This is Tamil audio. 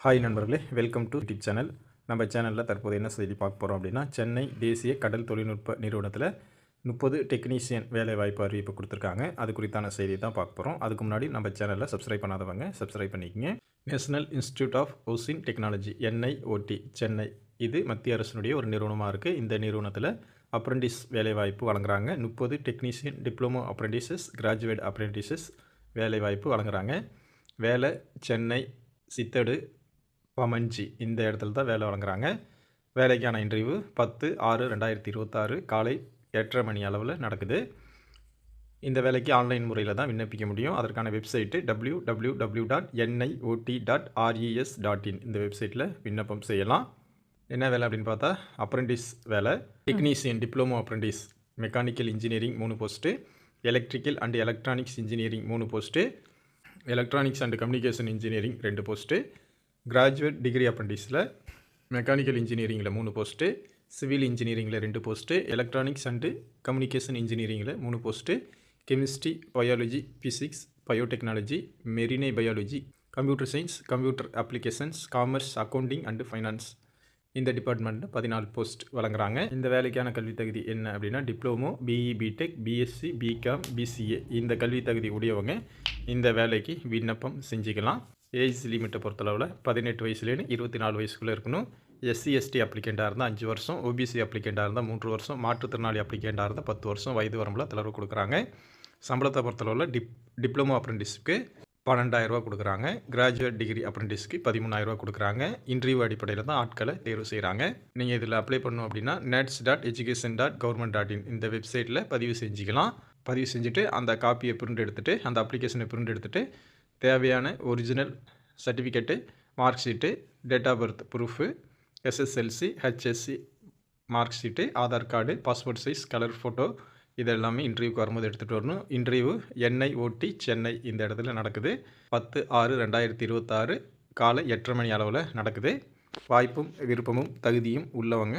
ஹாய் நண்பர்களே, வெல்கம் டு யூடியூப் சேனல். நம்ம சேனலில் தற்போது என்ன செய்தி பார்க்க போகிறோம் அப்படின்னா, சென்னை தேசிய கடல் தொழில்நுட்ப நிறுவனத்தில் 30 டெக்னீஷியன் வேலைவாய்ப்பு அறிவிப்பு கொடுத்துருக்காங்க. அது குறித்தான செய்தி தான் பார்க்க போகிறோம். அதுக்கு முன்னாடி நம்ம சேனலில் சப்ஸ்கிரைப் பண்ணாதவங்க சப்ஸ்கிரைப் பண்ணிக்கங்க. National Institute of Housing Technology NIOT Chennai, இது மத்திய அரசினுடைய ஒரு நிறுவனமாக இருக்குது. இந்த நிறுவனத்தில் அப்ரெண்டிஸ் வேலைவாய்ப்பு வழங்குறாங்க. 30 டெக்னீஷியன், டிப்ளமோ அப்ரெண்டிசஸ், கிராஜுவேட் அப்ரெண்டிசஸ் வேலைவாய்ப்பு வழங்குறாங்க. வேலை சென்னை சித்தடு பமஞ்சி இந்த இடத்துல தான் வேலை வழங்குறாங்க. வேலைக்கான இன்டர்வியூ 10/6/2026 காலை 8:30 மணி அளவில் நடக்குது. இந்த வேலைக்கு ஆன்லைன் முறையில் தான் விண்ணப்பிக்க முடியும். அதற்கான வெப்சைட்டு www.niot.res.in. இந்த வெப்சைட்டில் விண்ணப்பம் செய்யலாம். என்ன வேலை அப்படின்னு பார்த்தா, அப்ரெண்டிஸ் வேலை, technician diploma apprentice, mechanical engineering 3 post, electrical and electronics engineering 3 post, electronics and communication engineering 2 post, graduate degree அப்ரெண்டிஸில் மெக்கானிக்கல் இன்ஜினியரிங்கில் 3 போஸ்ட்டு, சிவில் இன்ஜினியரிங்கில் 2 போஸ்ட்டு, எலக்ட்ரானிக்ஸ் அண்டு கம்யூனிகேஷன் இன்ஜினியரிங்கில் 3 post, chemistry, biology, physics, biotechnology, marine biology, computer science, computer applications, commerce, accounting and finance, இந்த டிபார்ட்மெண்ட்டில் 14 போஸ்ட் வழங்குறாங்க. இந்த வேலைக்கான கல்வி தகுதி என்ன அப்படின்னா, diploma, BE, BTech, BSc, BCom, BCA இந்த கல்வி தகுதி உடையவங்க இந்த வேலைக்கு விண்ணப்பம் செஞ்சுக்கலாம். ஏஜ் லிமிட்டை பொறுத்தளவில் 18 வயசுலேருந்து 24 வயசுக்குள்ளே இருக்கணும். SC/ST அப்ளிகண்ட்டாக இருந்தால் 5 வருஷம், OBC அப்ளிகண்ட்டாக இருந்தால் 3 வருஷம், மாற்றுத்திறனாளி அப்ளிகண்ட்டாக இருந்தால் 10 வருஷம் வயது வரம்பில் தளர்வு கொடுக்குறாங்க. சம்பளத்தை பொறுத்தளவில் டிப்ளமோ அப்ரெண்டிஸுக்கு 12,000 ரூபா கொடுக்குறாங்க. கிராஜுவேட் டிகிரி அப்ரெண்டிஸ்க்கு 13,000 ரூபா கொடுக்குறாங்க. இன்டர்வியூ அடிப்படையில் தான் ஆட்களை தேர்வு செய்கிறாங்க. நீங்கள் இதில் அப்ளை பண்ணணும் அப்படின்னா nats.education.government.in இந்த வெப்சைட்டில் பதிவு செஞ்சுக்கலாம். பதிவு செஞ்சுட்டு அந்த காப்பியை பிரிண்ட் எடுத்துகிட்டு, அந்த அப்ளிகேஷனை பிரிண்ட் எடுத்துகிட்டு, தேவையான original certificate, mark sheet, date of birth proof, SSLC, HSC mark sheet, Aadhaar card, passport size colour photo, இது எல்லாமே இன்டர்வியூக்கு வரும்போது எடுத்துகிட்டு வரணும். இன்டர்வியூ NIOT சென்னை இந்த இடத்துல நடக்குது. 10/6/2026 காலை 8:30 மணி அளவில் நடக்குது. வாய்ப்பும் விருப்பமும் தகுதியும் உள்ளவங்க